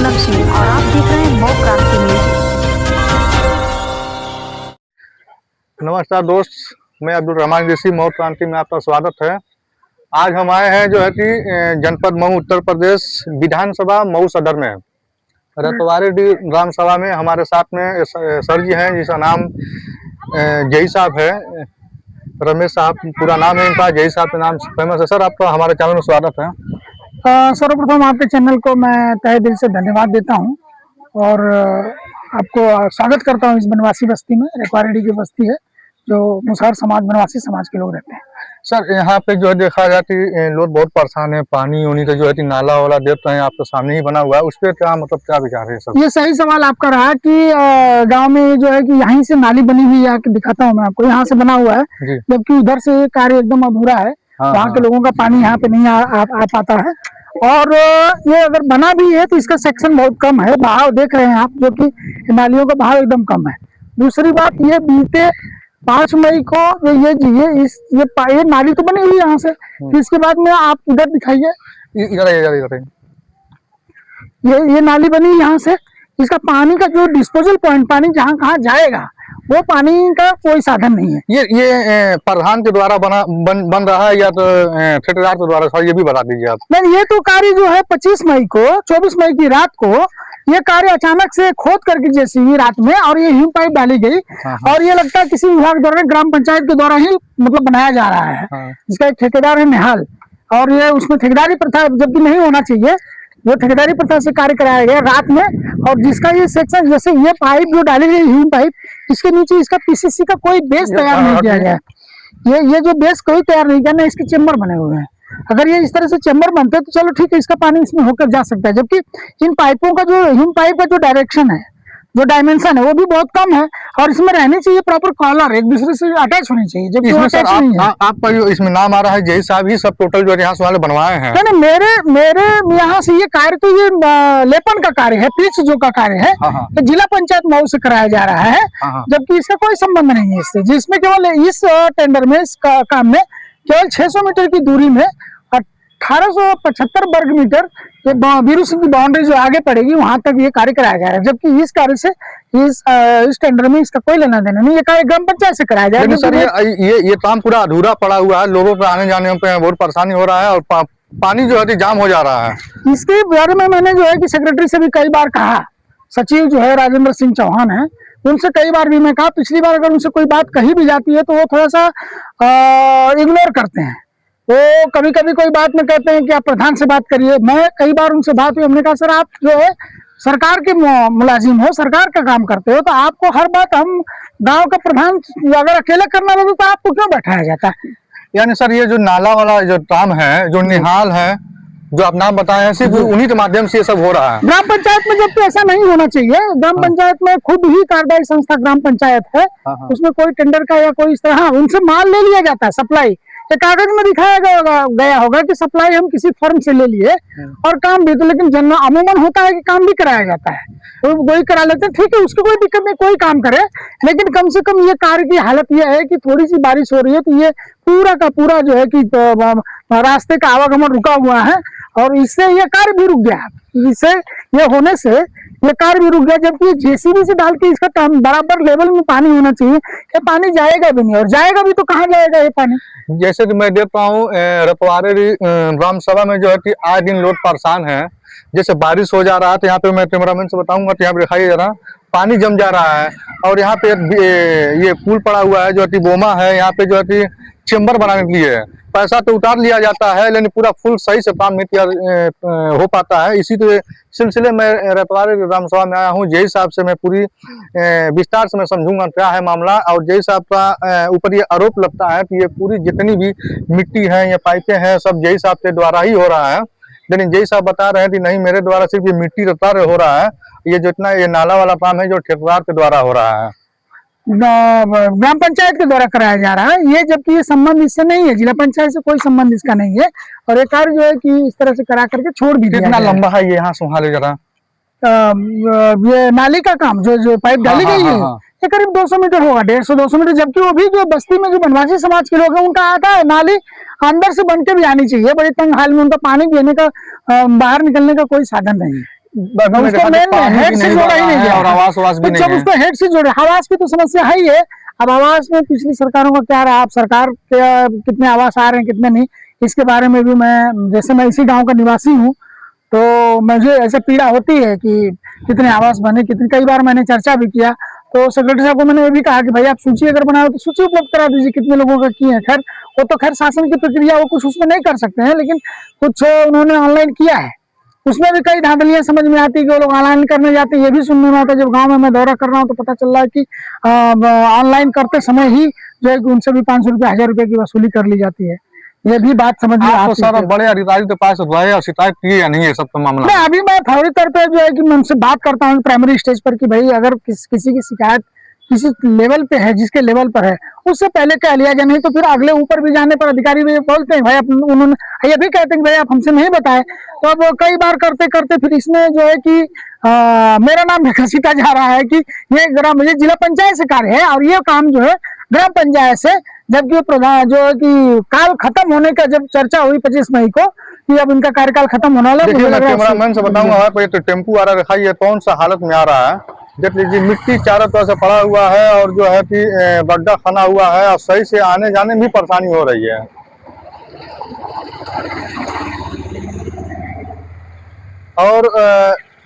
पूनम सिंह और आप देख रहे हैं मऊ क्रांति न्यूज। नमस्कार दोस्त, मैं अब्दुल रहमान ऋषि, मऊ क्रांति में आपका स्वागत है। आज हम आए हैं जो है कि जनपद मऊ उत्तर प्रदेश विधानसभा मऊ सदर में रतवारी ग्राम सभा में हमारे साथ में सर जी हैं, जिसका नाम जय साहब है, रमेश साहब पूरा नाम है इनका। जय साहब के नाम फेमस है। सर, आपका हमारे चैनल में स्वागत है। सर्वप्रथम आपके चैनल को मैं तहे दिल से धन्यवाद देता हूं और आपको स्वागत करता हूं इस बनवासी बस्ती में। रतवारी की बस्ती है जो मुसहर समाज बनवासी समाज के लोग रहते हैं। सर, यहाँ पे जो है देखा जाए कि लोग बहुत परेशान है, पानी होने का जो है कि नाला वाला देते हैं, आपके सामने ही बना हुआ है, उस पर क्या मतलब क्या विचार है सर? ये सही सवाल आपका रहा कि गांव में जो है कि यहीं से नाली बनी हुई है, आके दिखाता हूँ मैं आपको, यहाँ से बना हुआ है, जबकि उधर से ये कार्य एकदम अधूरा है। वहाँ के लोगों का पानी यहाँ पे नहीं आ पाता है। और ये अगर बना भी है तो इसका सेक्शन बहुत कम है, बहाव देख रहे हैं आप, जो कि नालियों का बहाव एकदम कम है। दूसरी बात, ये बीते 5 मई को ये नाली तो बनी हुई है यहाँ से, फिर इसके बाद में आप इधर दिखाइए, ये नाली बनी यहाँ से। इसका पानी का जो डिस्पोजल पॉइंट, पानी जहाँ कहाँ जाएगा, वो पानी का कोई साधन नहीं है। ये प्रधान के द्वारा बन रहा है या तो ठेकेदार के द्वारा? सर, ये भी बता दीजिए आप। नहीं, ये तो कार्य जो है 24 मई की रात को ये कार्य अचानक से खोद करके जेसीबी रात में, और ये ह्यूम पाइप डाली गई। और ये लगता है किसी विभाग द्वारा, ग्राम पंचायत के द्वारा ही मतलब बनाया जा रहा है। इसका एक ठेकेदार है निहाल, और ये उसमें ठेकेदारी प्रथा जबकि नहीं होना चाहिए, वो ठेकेदारी प्रथा से कार्य कराया गया रात में। और जिसका ये सेक्शन, जैसे ये पाइप जो डाली गई ह्यूम पाइप, इसके नीचे इसका पीसीसी का कोई बेस तैयार नहीं किया गया। ये जो बेस कोई तैयार नहीं किया, ना इसके चेम्बर बने हुए हैं। अगर ये इस तरह से चेम्बर बनते तो चलो ठीक है, इसका पानी इसमें होकर जा सकता है। जबकि इन पाइपों का जो ह्यूम पाइप का जो डायरेक्शन है, जो डायमेंशन है, वो भी बहुत कम है। और इसमें रहनी चाहिए प्रॉपर कॉलर, एक दूसरे से अटैच होनी चाहिए, जबकि इसमें सर आपका जो इसमें नाम आ रहा है जय साहब ही सब टोटल जो यहाँ से वाले बनवाए हैं? नहीं, मेरे यहाँ से ये कार्य तो ये लेपन का कार्य है, पिच जो का कार्य है, तो जिला पंचायत मऊ से कराया जा रहा है, जबकि इसका कोई संबंध नहीं है इससे। जिसमें केवल इस टेंडर में, इस काम में केवल 600 मीटर की दूरी में 1875 वर्ग मीटर बीरू सिंह की बाउंड्री जो आगे पड़ेगी, वहां तक ये कार्य कराया जा रहा है। जबकि इस कार्य से इस टेंडर में इसका कोई लेना देना नहीं, ये कार्य ग्राम पंचायत से कराया जाएगा। सर, ये काम पूरा अधूरा पड़ा हुआ है, लोगों को आने जाने में बहुत परेशानी हो रहा है और पानी जो है जाम हो जा रहा है। इसके बारे में मैंने जो है कि सेक्रेटरी से भी कई बार कहा, सचिव जो है राजेंद्र सिंह चौहान है, उनसे कई बार भी मैं कहा। पिछली बार अगर उनसे कोई बात कही भी जाती है तो वो थोड़ा सा इग्नोर करते हैं। वो कभी कभी कोई बात में कहते हैं कि आप प्रधान से बात करिए। मैं कई बार उनसे बात हुई, हमने कहा सर आप जो है सरकार के मुलाजिम हो, सरकार का काम करते हो, तो आपको हर बात हम गांव का प्रधान अगर अकेले करना लगे तो आपको क्यों बैठाया जाता है? यानी सर, ये जो नाला वाला जो काम है, जो निहाल है, जो आप नाम बताए हैं, सिर्फ उन्हीं के माध्यम से ये सब हो रहा है। ग्राम पंचायत में जब तो ऐसा नहीं होना चाहिए। ग्राम पंचायत में खुद ही कार्यदायी संस्था ग्राम पंचायत है, उसमें कोई टेंडर का या कोई इस तरह, उनसे माल ले लिया जाता है, सप्लाई के कागज में दिखाया गया होगा कि सप्लाई हम किसी फर्म से ले लिए और काम भी। तो लेकिन अमूमन होता है कि काम भी कराया जाता है, तो वही करा लेते हैं, ठीक है, उसकी कोई दिक्कत नहीं, कोई काम करे। लेकिन कम से कम ये कार्य की हालत यह है कि थोड़ी सी बारिश हो रही है तो ये पूरा का पूरा जो है कि रास्ते का आवागमन रुका हुआ है, और इससे ये कार्य भी रुक गया। इससे ये होने से ये कार्य भी रुक गया, जबकि जेसीबी से डाल के इसका बराबर लेवल में पानी होना चाहिए। ये पानी जाएगा भी नहीं, और जाएगा भी तो कहाँ जाएगा ये पानी? जैसे कि मैं देख रहा हूँ रतवारी ग्राम सभा में जो है कि आए दिन लोग परेशान है। जैसे बारिश हो जा रहा है तो यहाँ पे मैं कैमरामैन से बताऊंगा तो यहाँ पे दिखाई दे रहा, पानी जम जा रहा है। और यहाँ पे ये पुल पड़ा हुआ है जो कि बोमा है, यहाँ पे जो है कि चेम्बर बनाने के लिए पैसा तो उतार लिया जाता है, लेकिन पूरा फुल सही से काम नहीं हो पाता है। इसी सिलसिले में रतवारी ग्राम सभा में आया हूँ। जय साहब से मैं पूरी विस्तार से मैं समझूंगा क्या है मामला। और जय साहब का ऊपर ये आरोप लगता है कि ये पूरी जितनी भी मिट्टी है या पाइपें हैं सब जय साहब के द्वारा ही हो रहा है, लेकिन जय साहब बता रहे हैं कि नहीं, मेरे द्वारा सिर्फ ये मिट्टी रता हो रहा है, ये जितना ये नाला वाला काम है जो ठेकेदार के द्वारा हो रहा है, ग्राम पंचायत के द्वारा कराया जा रहा है ये। जबकि ये संबंध इससे नहीं है, जिला पंचायत से कोई संबंध इसका नहीं है। और ये कार्य जो है कि इस तरह से करा करके छोड़ भी दिया। कितना लंबा है ये? यहाँ संभाले जरा। ये नाली का काम जो पाइप डाली गई है, ये करीब 200 मीटर होगा, 150-200 मीटर। जबकि वो भी जो बस्ती में जो बनवासी समाज के लोग हैं उनका आता है, नाली अंदर से बन के भी आनी चाहिए। बड़ी तंग हाल में उनका पानी पीने का, बाहर निकलने का कोई साधन नहीं है। अभी में उसको देखा मेन पानी हेड भी से नहीं जोड़ा ही बना नहीं है गया और आवास वास भी तो नहीं जब है। उसको हेड से जोड़े, आवास की तो समस्या है ही है। अब आवास में पिछली सरकारों का क्या रहा, अब सरकार के कितने आवास आ रहे हैं कितने नहीं, इसके बारे में भी मैं, जैसे मैं इसी गांव का निवासी हूँ तो मुझे ऐसे पीड़ा होती है कि कितने आवास बने, कितने, कई बार मैंने चर्चा भी किया तो सेक्रेटरी साहब को मैंने ये भी कहा कि भाई आप सूची अगर बनाओ तो सूची उपलब्ध करा दीजिए कितने लोगों का किए हैं। खैर वो तो खैर शासन की प्रक्रिया, वो कुछ उसमें नहीं कर सकते हैं, लेकिन कुछ उन्होंने ऑनलाइन किया है। उसमें भी कई धांधलियां समझ में आती है कि वो लोग ऑनलाइन करने जाते हैं। ये भी सुनने में आता है, जब गांव में मैं दौरा कर रहा हूँ तो पता चल रहा है कि ऑनलाइन करते समय ही जो है कि उनसे भी 500 रुपये 1000 रुपये की वसूली कर ली जाती है। ये भी बात समझ में आप तो आती सर है। बड़े अधिकारी के पास रहे और शिकायत की या नहीं, ये सब तो मामला? मैं अभी मैं फौरी तौर पे जो है कि मैं उनसे बात करता हूँ प्राइमरी स्टेज पर कि भाई अगर किसी की शिकायत किसी लेवल पे है, जिसके लेवल पर है, उससे पहले कह लिया जाए, नहीं तो फिर अगले ऊपर भी जाने पर अधिकारी भी बोलते हैं भाई उन्होंने ये भी कहते हैं कि भाई आप हमसे नहीं बताए। तो अब कई बार करते करते फिर इसमें जो है कि मेरा नाम घसीटा जा रहा है कि ये जिला पंचायत से कार्य है और ये काम जो है ग्राम पंचायत से, जबकि प्रधान जो है कि काल खत्म होने का जब चर्चा हुई 25 मई को कि अब इनका कार्यकाल खत्म होने वाला है। देखिए मुझे मैं लग रहा है कैमरामैन से बताऊंगा, वहाँ पे तो टेम्पू आ रहा दिखाई है, कौन सा हालत में आ रहा है। देख लीजिए मिट्टी चारों तरफ से पड़ा हुआ है और जो है कि गड्ढा खना हुआ है और सही से आने जाने में भी परेशानी हो रही है। और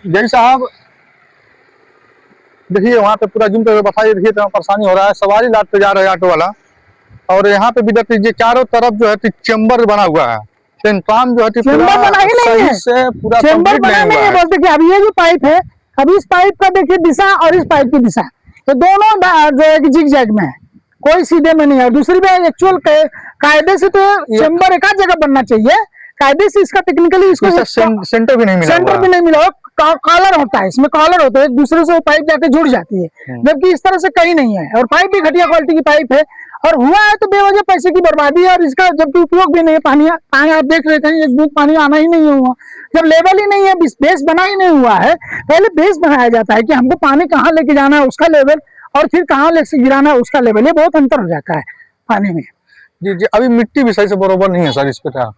जय साहब देखिए वहाँ पे पूरा जूम पे बताइए, देखिए इतना परेशानी हो रहा है, सवारी लाद पे जा रहा है ऑटो वाला। और यहाँ पे भी देख लीजिए चारों तरफ जो है कि चेम्बर बना हुआ है, काम जो है कि चेम्बर बना ही नहीं है, से पूरा चेम्बर कंप्लीट बना नहीं नहीं हुआ है। है। बोलते कि अभी ये जो पाइप है, अभी इस पाइप का देखिए दिशा और इस पाइप की दिशा, ये दोनों जो है कि जिग जैग में है, कोई सीधे में नहीं है। दूसरी बात एक्चुअल कायदे से तो चेम्बर एक आध जगह बनना चाहिए, कायदे से इसका टेक्निकली इसको सेंटर भी नहीं मिला, सेंटर भी नहीं मिला। कॉलर होता है, इसमें कॉलर होता है, एक दूसरे से वो पाइप जाके जुड़ जाती है, जबकि इस तरह से कहीं नहीं है। और पाइप भी घटिया क्वालिटी की पाइप है और हुआ है तो बेवजह पैसे की बर्बादी है। और इसका जबकि उपयोग भी नहीं है, पानी आप देख रहे थे, एक बूंद पानी आना ही नहीं हुआ, जब लेवल ही नहीं है, बेस बना ही नहीं हुआ है। पहले बेस बनाया जाता है कि हमको पानी कहाँ लेके जाना है उसका लेवल, और फिर कहाँ लेके गिराना है उसका लेवल, ये बहुत अंतर हो जाता है पानी में। जी जी अभी मिट्टी भी सही से बरोबर नहीं है सर इस पे क्या?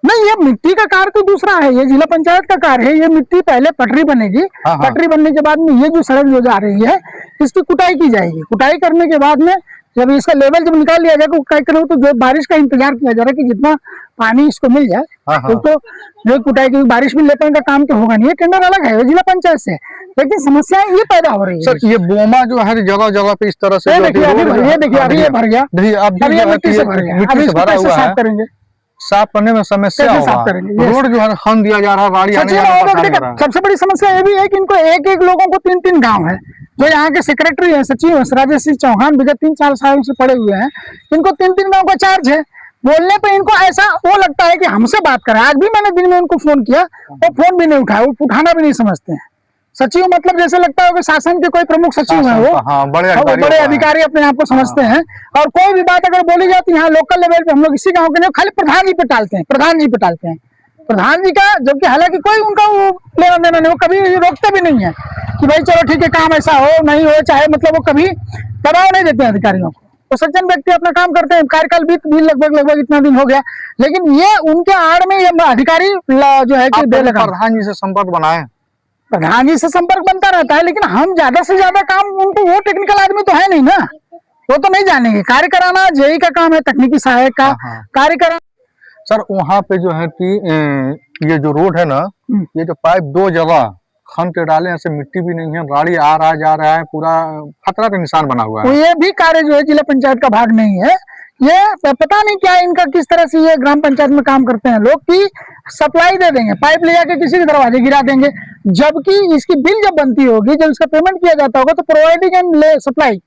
नहीं, ये मिट्टी का कार्य तो दूसरा है, ये जिला पंचायत का कार्य है। ये मिट्टी पहले पटरी बनेगी, पटरी बनने के बाद में ये जो सड़क जो जा रही है इसकी कुटाई की जाएगी। कुटाई करने के बाद में जब इसका लेवल जब निकाल लिया जाएगा, कुटाई करो तो जो बारिश का इंतजार किया जा रहा है कि जितना पानी इसको मिल जाए तो जो कुटाई की, बारिश में लेने का काम तो होगा नहीं, ये टेंडर अलग है जिला पंचायत से। लेकिन समस्या ये पैदा हो रही है सर, ये बोमा जो है जगह जगह पे इस तरह से देखिए अभी भर गया, देखिए अभी ये भर गया, अभी ये मिट्टी से भर गया, अभी इसको कैसे साफ करेंगे? साफ करने में समस्या कैसे होगा। साफ करेंगे? रोड जो है खन दिया जा रहा है, गाड़ी आने जाने में परेशानी हो रहा है। सबसे बड़ी समस्या ये भी है कि इनको एक एक लोगों को 3-3 गांव है। जो यहाँ के सेक्रेटरी है, सचिव है राजेश सिंह चौहान, विगत 3-4 साल से पड़े हुए हैं, इनको 3-3 गांव का चार्ज है। बोलने पे इनको ऐसा वो लगता है कि हमसे बात करें। आज भी मैंने दिन में उनको फोन किया, वो फोन भी नहीं उठाया, वो उठाना भी नहीं समझते हैं। सचिव मतलब जैसे लगता है कि शासन के कोई प्रमुख सचिव है, वो बड़े अधिकारी अपने आप को समझते हैं। और कोई भी बात अगर बोली जाती है यहाँ लोकल लेवल पे, हम लोग इसी गांव के नहीं, खाली प्रधान जी पे टालते हैं, प्रधान जी पे टालते हैं, प्रधान जी का, जबकि हालांकि कोई उनका वो लेना देना नहीं, वो कभी रोकते भी नहीं है कि भाई चलो ठीक है काम ऐसा हो नहीं हो, चाहे मतलब वो कभी दबाव नहीं देते हैं अधिकारियों को। तो सज्जन व्यक्ति अपना काम करते हैं, कार्यकाल भी लगभग इतना दिन हो गया, लेकिन ये उनके आड़ में ये अधिकारी जो है कि प्रधान जी से संपर्क बनाए, प्रधान जी से संपर्क बनता रहता है, लेकिन हम ज्यादा से ज्यादा काम उनको, वो टेक्निकल आदमी तो है नहीं ना, वो तो नहीं जानेंगे। कार्य कराना जेई का काम है, तकनीकी सहायक का कार्य कराना। सर वहाँ पे जो है कि ये जो रोड है ना, ये जो पाइप 2 जगह खन के डाले, ऐसे मिट्टी भी नहीं है, गाड़ी आ रहा जा रहा है, पूरा खतरा का निशान बना हुआ है। ये भी कार्य जो है जिला पंचायत का भाग नहीं है। ये पता नहीं क्या इनका, किस तरह से ये ग्राम पंचायत में काम करते हैं लोग कि सप्लाई दे देंगे, पाइप ले जाके किसी के दरवाजे गिरा देंगे, जबकि इसकी बिल जब बनती होगी, जब इसका पेमेंट किया जाता होगा तो प्रोवाइडिंग एंड सप्लाई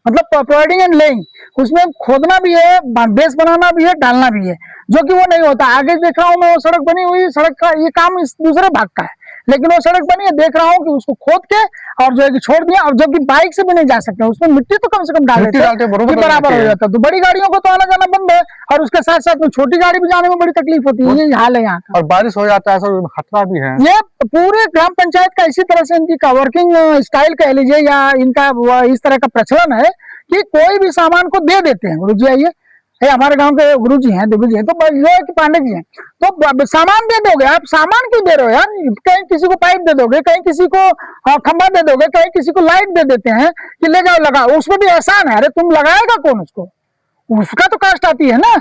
मतलब प्रोवाइडिंग एंड लेइंग, उसमें खोदना भी है, बेस बनाना भी है, डालना भी है, जो कि वो नहीं होता। आगे देख रहा हूँ मैं, वो सड़क बनी हुई, सड़क का ये काम इस दूसरे भाग का है, लेकिन वो सड़क बनी है, देख रहा हूँ कि उसको खोद के और जो है कि छोड़ दिया, और जब कि बाइक से भी नहीं जा सकते, उसमें मिट्टी तो कम से कम डालते बराबर हो जाता है। तो बड़ी गाड़ियों को तो आना जाना बंद है, और उसके साथ साथ में छोटी गाड़ी भी जाने में बड़ी तकलीफ होती है, ये हाल है यहाँ का। और बारिश हो जाता है सर, खतरा भी है। ये पूरे ग्राम पंचायत का इसी तरह से इनकी वर्किंग स्टाइल कह लीजिए, या इनका इस तरह का प्रचलन है कि कोई भी सामान को दे देते हैं, गुरु जी आइए, है, हमारे गांव के गुरु जी हैं, देवी जी हैं, तो जो है कि पांडे जी हैं, तो सामान दे दोगे आप, सामान क्यों दे रहे हो यार? कहीं किसी को पाइप दे दोगे, कहीं किसी को खंभा दे दोगे, कहीं किसी को लाइट दे देते हैं कि ले जाओ लगाओ, उसमें भी एहसान है। अरे तुम लगाएगा कौन उसको? उसका तो कास्ट आती है ना।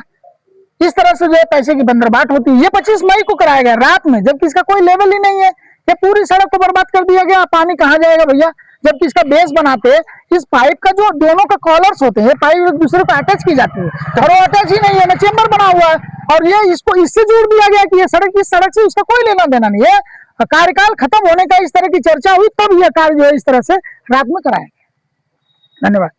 इस तरह से जो है पैसे की बंदरबाट होती है। ये 25 मई को कराया गया रात में, जबकि इसका कोई लेवल ही नहीं है। ये पूरी सड़क को बर्बाद कर दिया गया। पानी कहाँ जाएगा भैया? जबकि इसका बेस बनाते, इस पाइप का जो दोनों का कॉलर्स होते हैं, पाइप एक दूसरे को अटैच की जाती है, और वो अटैच ही नहीं है ना, चेम्बर बना हुआ है, और ये इसको इससे जोड़ दिया गया कि ये सड़क, इस सड़क से उसका कोई लेना देना नहीं है। कार्यकाल खत्म होने का इस तरह की चर्चा हुई, तब यह कार्य जो है इस तरह से रात में कराया गया। धन्यवाद।